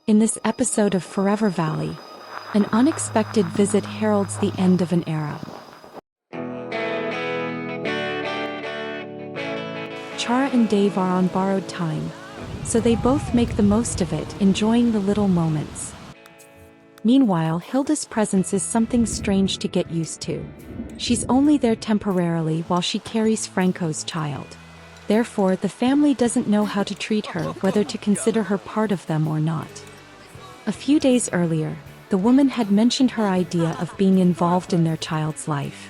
In this episode of Forever Valley, an unexpected visit heralds the end of an era. Chara and Dave are on borrowed time, so they both make the most of it, enjoying the little moments. Meanwhile, Hilda's presence is something strange to get used to. She's only there temporarily while she carries Franco's child. Therefore, the family doesn't know how to treat her, whether to consider her part of them or not. A few days earlier, the woman had mentioned her idea of being involved in their child's life.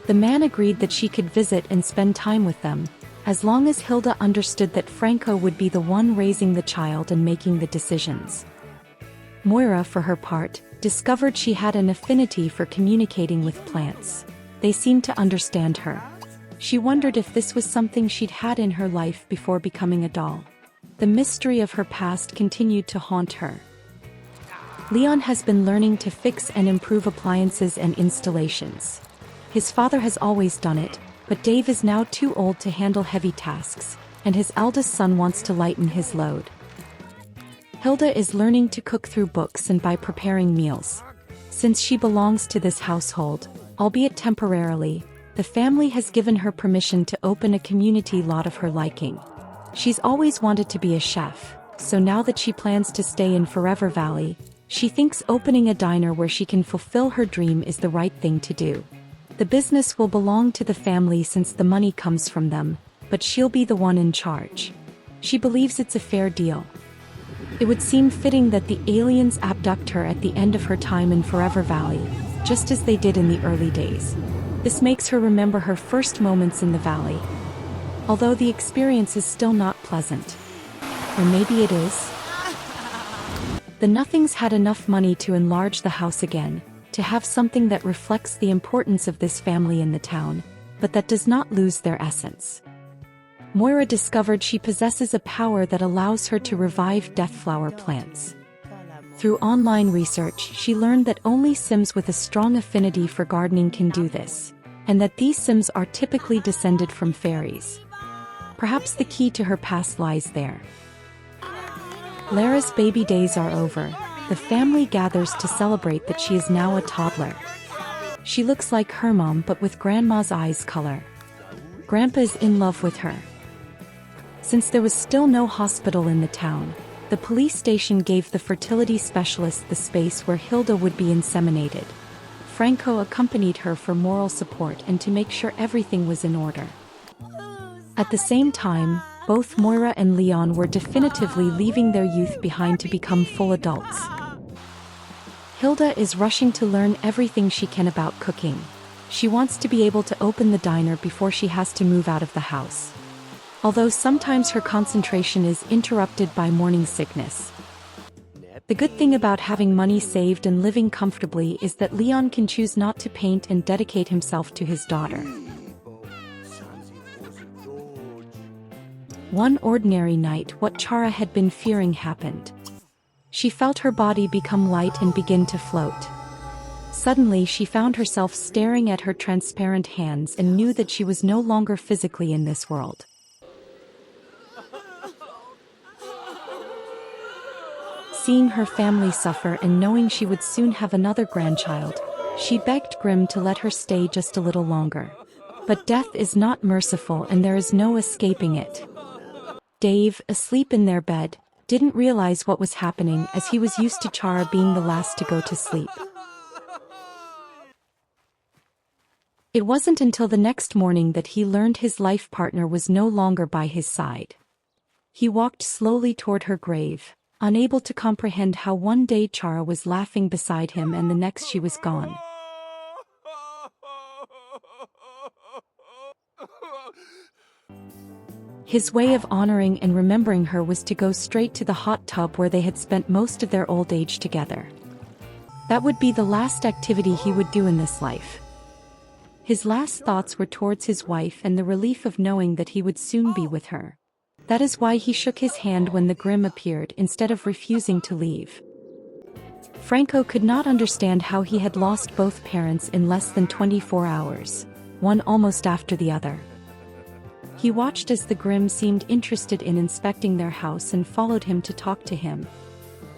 The man agreed that she could visit and spend time with them, as long as Hilda understood that Franco would be the one raising the child and making the decisions. Moira, for her part, discovered she had an affinity for communicating with plants. They seemed to understand her. She wondered if this was something she'd had in her life before becoming a doll. The mystery of her past continued to haunt her. Leon has been learning to fix and improve appliances and installations. His father has always done it, but Dave is now too old to handle heavy tasks, and his eldest son wants to lighten his load. Hilda is learning to cook through books and by preparing meals. Since she belongs to this household, albeit temporarily, the family has given her permission to open a community lot of her liking. She's always wanted to be a chef, so now that she plans to stay in Forever Valley, she thinks opening a diner where she can fulfill her dream is the right thing to do. The business will belong to the family since the money comes from them, but she'll be the one in charge. She believes it's a fair deal. It would seem fitting that the aliens abduct her at the end of her time in Forever Valley, just as they did in the early days. This makes her remember her first moments in the valley. Although the experience is still not pleasant. Or maybe it is? The Nothings had enough money to enlarge the house again, to have something that reflects the importance of this family in the town, but that does not lose their essence. Moira discovered she possesses a power that allows her to revive deathflower plants. Through online research, she learned that only Sims with a strong affinity for gardening can do this, and that these Sims are typically descended from fairies. Perhaps the key to her past lies there. Lara's baby days are over. The family gathers to celebrate that she is now a toddler. She looks like her mom but with grandma's eyes color. Grandpa is in love with her. Since there was still no hospital in the town, the police station gave the fertility specialist the space where Hilda would be inseminated. Franco accompanied her for moral support and to make sure everything was in order. At the same time, both Moira and Leon were definitively leaving their youth behind to become full adults. Hilda is rushing to learn everything she can about cooking. She wants to be able to open the diner before she has to move out of the house. Although sometimes her concentration is interrupted by morning sickness. The good thing about having money saved and living comfortably is that Leon can choose not to paint and dedicate himself to his daughter. One ordinary night, what Chara had been fearing happened. She felt her body become light and begin to float. Suddenly she found herself staring at her transparent hands and knew that she was no longer physically in this world. Seeing her family suffer and knowing she would soon have another grandchild, she begged Grimm to let her stay just a little longer. But death is not merciful and there is no escaping it. Dave, asleep in their bed, didn't realize what was happening as he was used to Chara being the last to go to sleep. It wasn't until the next morning that he learned his life partner was no longer by his side. He walked slowly toward her grave, unable to comprehend how one day Chara was laughing beside him and the next she was gone. His way of honoring and remembering her was to go straight to the hot tub where they had spent most of their old age together. That would be the last activity he would do in this life. His last thoughts were towards his wife and the relief of knowing that he would soon be with her. That is why he shook his hand when the Grimm appeared instead of refusing to leave. Franco could not understand how he had lost both parents in less than 24 hours, one almost after the other. He watched as the Grimm seemed interested in inspecting their house and followed him to talk to him.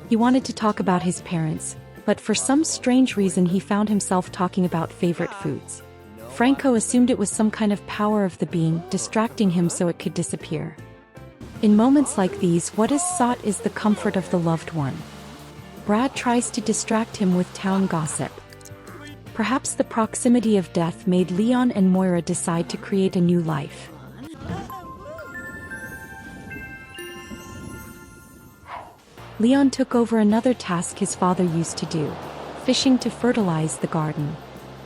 He wanted to talk about his parents, but for some strange reason he found himself talking about favorite foods. Franco assumed it was some kind of power of the being, distracting him so it could disappear. In moments like these, what is sought is the comfort of the loved one. Brad tries to distract him with town gossip. Perhaps the proximity of death made Leon and Moira decide to create a new life. Leon took over another task his father used to do, fishing to fertilize the garden.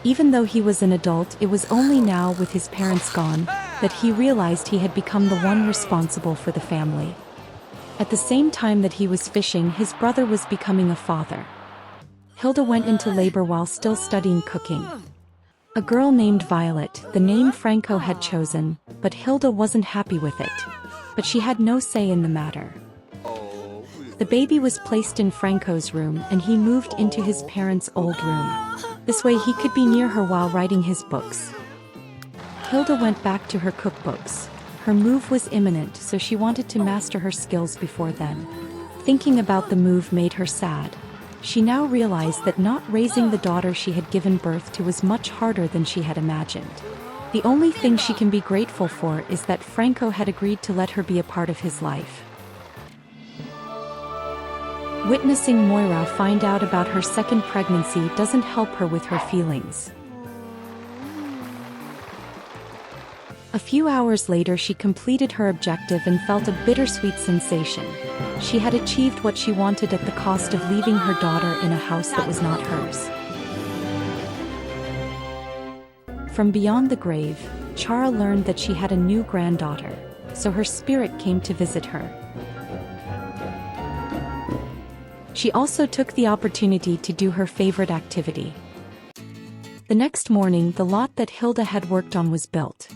Even though he was an adult, it was only now, with his parents gone, that he realized he had become the one responsible for the family. At the same time that he was fishing, his brother was becoming a father. Hilda went into labor while still studying cooking. A girl named Violet, the name Franco had chosen, but Hilda wasn't happy with it. But she had no say in the matter. The baby was placed in Franco's room and he moved into his parents' old room. This way he could be near her while writing his books. Hilda went back to her cookbooks. Her move was imminent, so she wanted to master her skills before then. Thinking about the move made her sad. She now realized that not raising the daughter she had given birth to was much harder than she had imagined. The only thing she can be grateful for is that Franco had agreed to let her be a part of his life. Witnessing Moira find out about her second pregnancy doesn't help her with her feelings. A few hours later, she completed her objective and felt a bittersweet sensation. She had achieved what she wanted at the cost of leaving her daughter in a house that was not hers. From beyond the grave, Chara learned that she had a new granddaughter, so her spirit came to visit her. She also took the opportunity to do her favorite activity. The next morning, the lot that Hilda had worked on was built.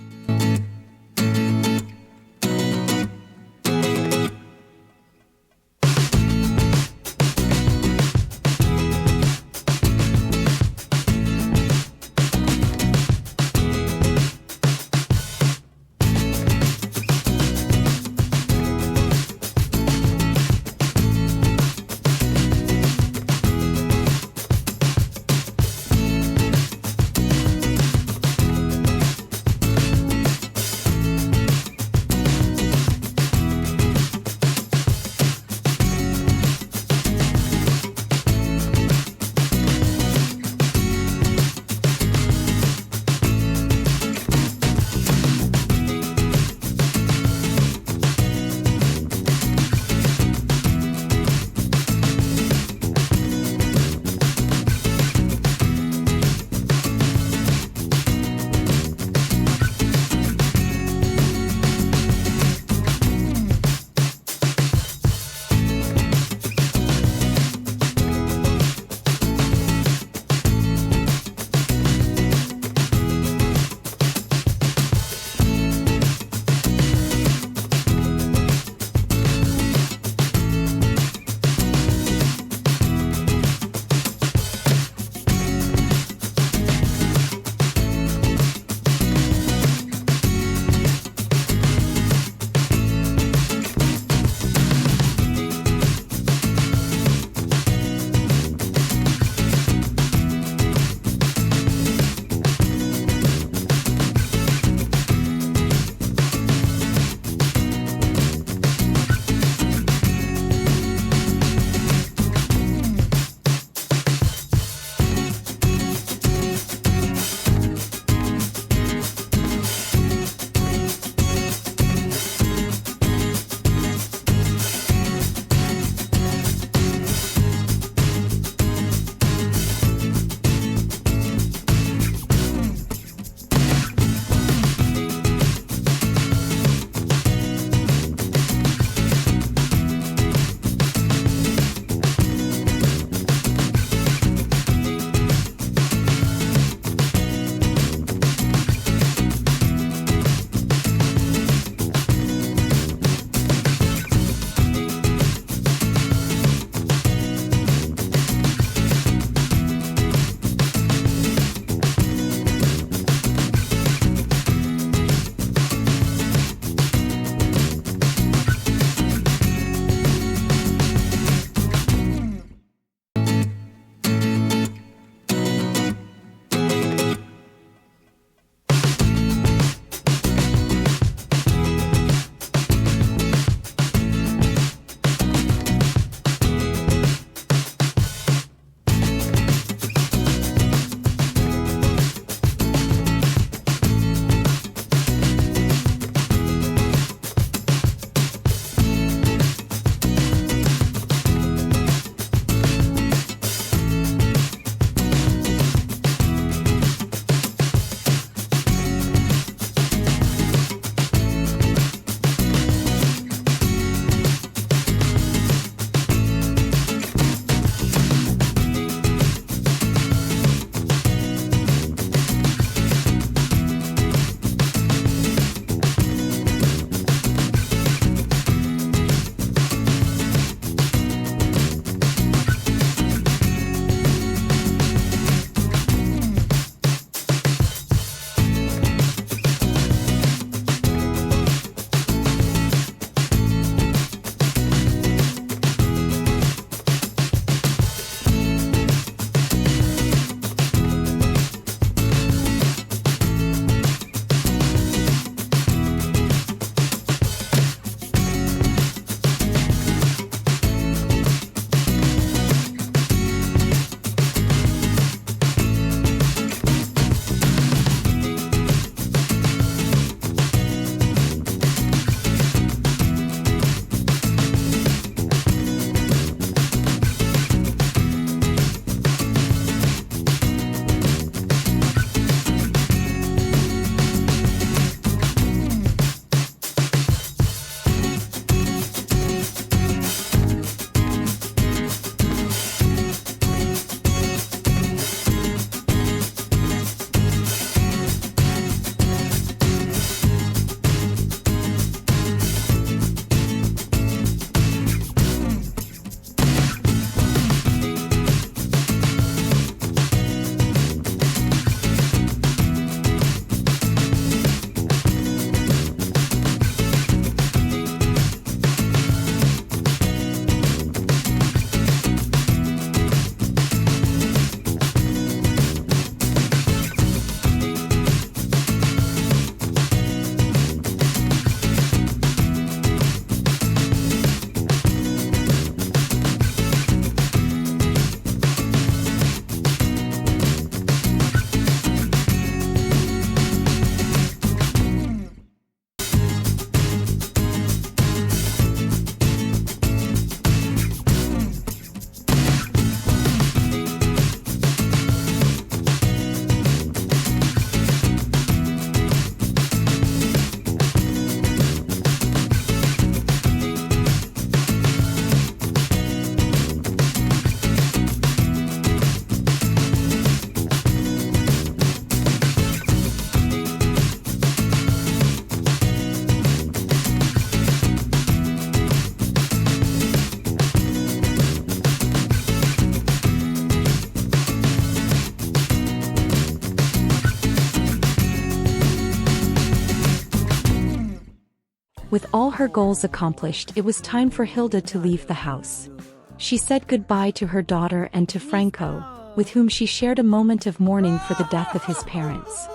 With all her goals accomplished, it was time for Hilda to leave the house. She said goodbye to her daughter and to Franco, with whom she shared a moment of mourning for the death of his parents.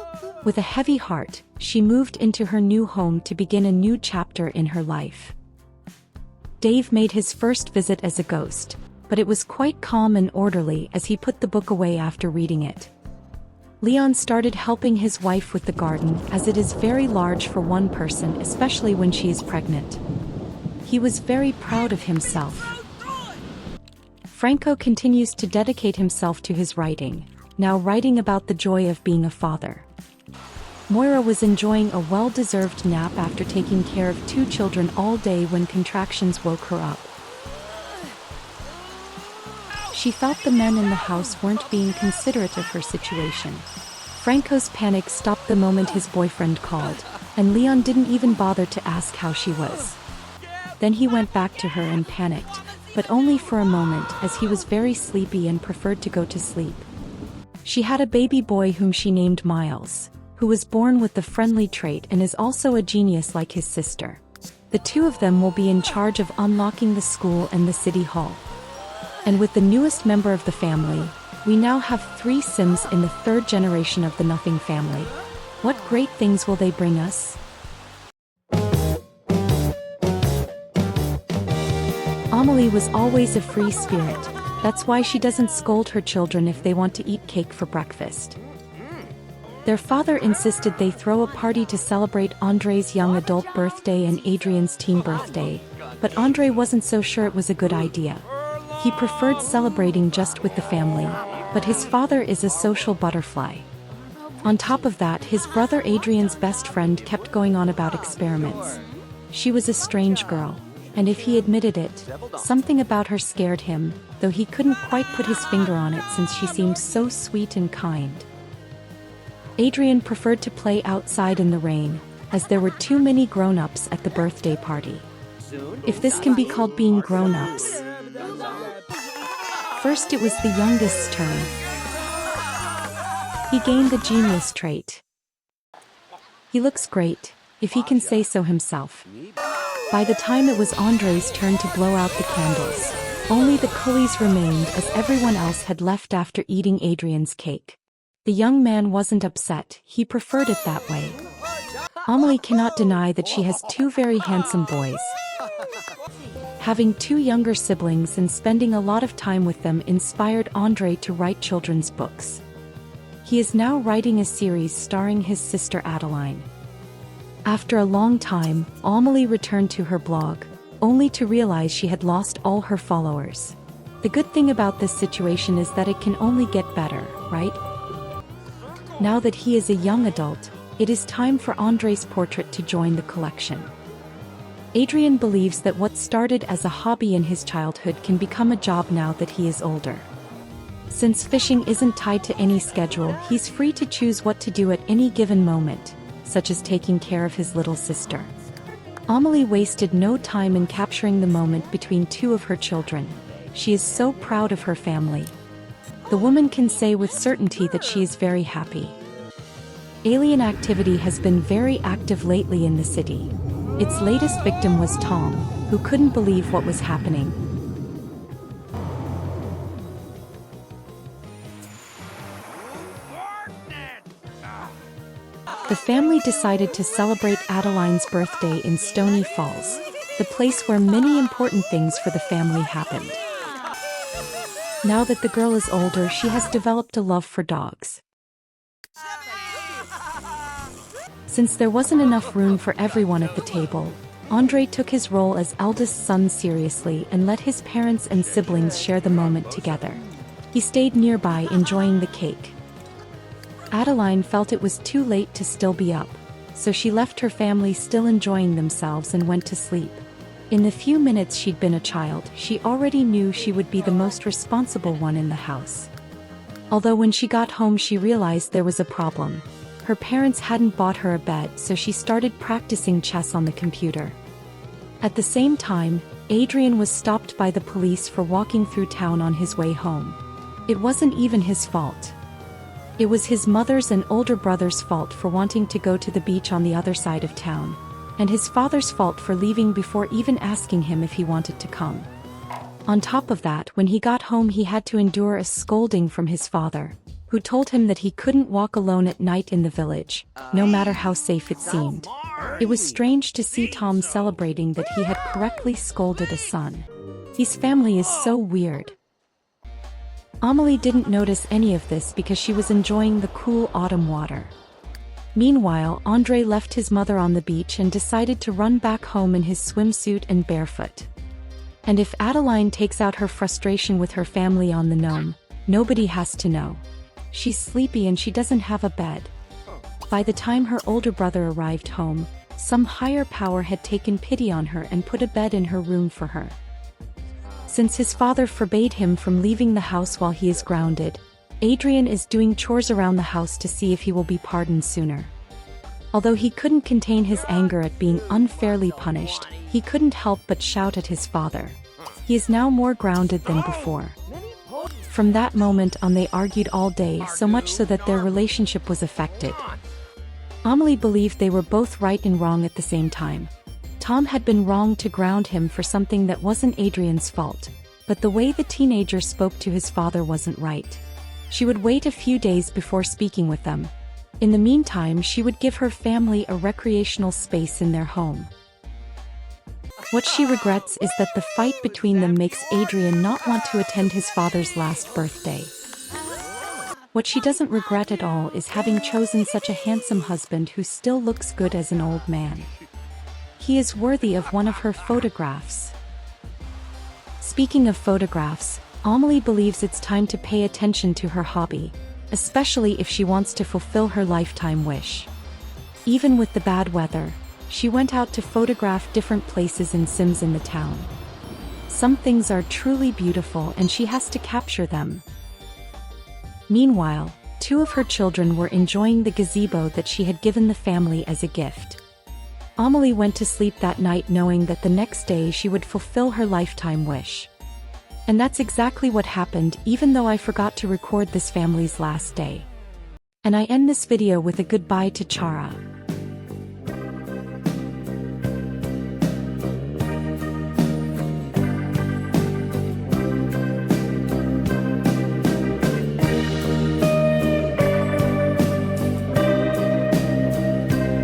With a heavy heart, she moved into her new home to begin a new chapter in her life. Dave made his first visit as a ghost, but it was quite calm and orderly as he put the book away after reading it. Leon started helping his wife with the garden, as it is very large for one person, especially when she is pregnant. He was very proud of himself. Franco continues to dedicate himself to his writing, now writing about the joy of being a father. Moira was enjoying a well-deserved nap after taking care of 2 children all day when contractions woke her up. She felt the men in the house weren't being considerate of her situation. Franco's panic stopped the moment his boyfriend called, and Leon didn't even bother to ask how she was. Then he went back to her and panicked, but only for a moment, as he was very sleepy and preferred to go to sleep. She had a baby boy whom she named Miles, who was born with the friendly trait and is also a genius like his sister. The 2 of them will be in charge of unlocking the school and the city hall. And with the newest member of the family, we now have 3 Sims in the 3rd generation of the Nothing family. What great things will they bring us? Amelie was always a free spirit. That's why she doesn't scold her children if they want to eat cake for breakfast. Their father insisted they throw a party to celebrate Andre's young adult birthday and Adrian's teen birthday, but Andre wasn't so sure it was a good idea. He preferred celebrating just with the family, but his father is a social butterfly. On top of that, his brother Adrian's best friend kept going on about experiments. She was a strange girl, and if he admitted it, something about her scared him, though he couldn't quite put his finger on it since she seemed so sweet and kind. Adrian preferred to play outside in the rain, as there were too many grown-ups at the birthday party. If this can be called being grown-ups. First it was the youngest's turn. He gained the genius trait. He looks great, if he can say so himself. By the time it was Andre's turn to blow out the candles, only the coolies remained as everyone else had left after eating Adrian's cake. The young man wasn't upset, he preferred it that way. Amelie cannot deny that she has 2 very handsome boys. Having 2 younger siblings and spending a lot of time with them inspired Andre to write children's books. He is now writing a series starring his sister Adeline. After a long time, Amelie returned to her blog, only to realize she had lost all her followers. The good thing about this situation is that it can only get better, right? Now that he is a young adult, it is time for Andre's portrait to join the collection. Adrian believes that what started as a hobby in his childhood can become a job now that he is older. Since fishing isn't tied to any schedule, he's free to choose what to do at any given moment, such as taking care of his little sister. Amelie wasted no time in capturing the moment between 2 of her children. She is so proud of her family. The woman can say with certainty that she is very happy. Alien activity has been very active lately in the city. Its latest victim was Tom, who couldn't believe what was happening. The family decided to celebrate Adeline's birthday in Stony Falls, the place where many important things for the family happened. Now that the girl is older, she has developed a love for dogs. Since there wasn't enough room for everyone at the table, Andre took his role as eldest son seriously and let his parents and siblings share the moment together. He stayed nearby enjoying the cake. Adeline felt it was too late to still be up, so she left her family still enjoying themselves and went to sleep. In the few minutes she'd been a child, she already knew she would be the most responsible one in the house. Although when she got home she realized there was a problem. Her parents hadn't bought her a bed, so she started practicing chess on the computer. At the same time, Adrian was stopped by the police for walking through town on his way home. It wasn't even his fault. It was his mother's and older brother's fault for wanting to go to the beach on the other side of town. and his father's fault for leaving before even asking him if he wanted to come. On top of that, when he got home he had to endure a scolding from his father, who told him that he couldn't walk alone at night in the village, no matter how safe it seemed. It was strange to see Tom celebrating that he had correctly scolded a son. His family is so weird. Amelie didn't notice any of this because she was enjoying the cool autumn water. Meanwhile, André left his mother on the beach and decided to run back home in his swimsuit and barefoot. And if Adeline takes out her frustration with her family on the gnome, nobody has to know. She's sleepy and she doesn't have a bed. By the time her older brother arrived home, some higher power had taken pity on her and put a bed in her room for her. Since his father forbade him from leaving the house while he is grounded, Adrien is doing chores around the house to see if he will be pardoned sooner. Although he couldn't contain his anger at being unfairly punished, he couldn't help but shout at his father. He is now more grounded than before. From that moment on they argued all day, so much so that their relationship was affected. Amelie believed they were both right and wrong at the same time. Tom had been wrong to ground him for something that wasn't Adrien's fault, but the way the teenager spoke to his father wasn't right. She would wait a few days before speaking with them. In the meantime, she would give her family a recreational space in their home. What she regrets is that the fight between them makes Adrien not want to attend his father's last birthday. What she doesn't regret at all is having chosen such a handsome husband who still looks good as an old man. He is worthy of one of her photographs. Speaking of photographs, Amelie believes it's time to pay attention to her hobby, especially if she wants to fulfill her lifetime wish. Even with the bad weather, she went out to photograph different places and Sims in the town. Some things are truly beautiful and she has to capture them. Meanwhile, 2 of her children were enjoying the gazebo that she had given the family as a gift. Amelie went to sleep that night knowing that the next day she would fulfill her lifetime wish. And that's exactly what happened, even though I forgot to record this family's last day. And I end this video with a goodbye to Chara.